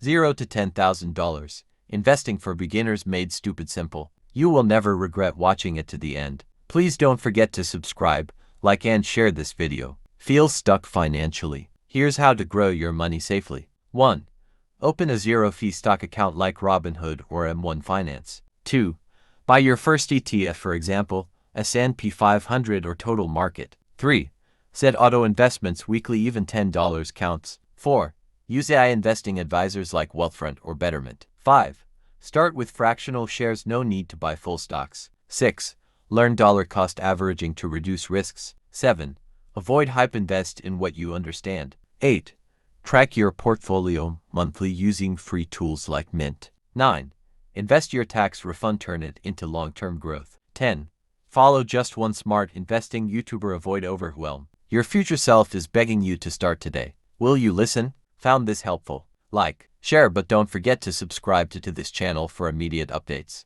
0 to $10,000. Investing for beginners made stupid simple. You will never regret watching it to the end. Please don't forget to subscribe, like and share this video. Feel stuck financially? Here's how to grow your money safely. 1. Open a zero-fee stock account like Robinhood or M1 Finance. 2. Buy your first ETF, for example, S&P 500 or Total Market. 3. Set auto investments weekly, even $10 counts. 4. Use AI investing advisors like Wealthfront or Betterment. 5. Start with fractional shares, no need to buy full stocks. 6. Learn dollar cost averaging to reduce risks. 7. Avoid hype, invest in what you understand. 8. Track your portfolio monthly using free tools like Mint. 9. Invest your tax refund, turn it into long-term growth. 10. Follow just one smart investing YouTuber, avoid overwhelm. Your future self is begging you to start today. Will you listen? Found this helpful? Like, share, but don't forget to subscribe to this channel for immediate updates.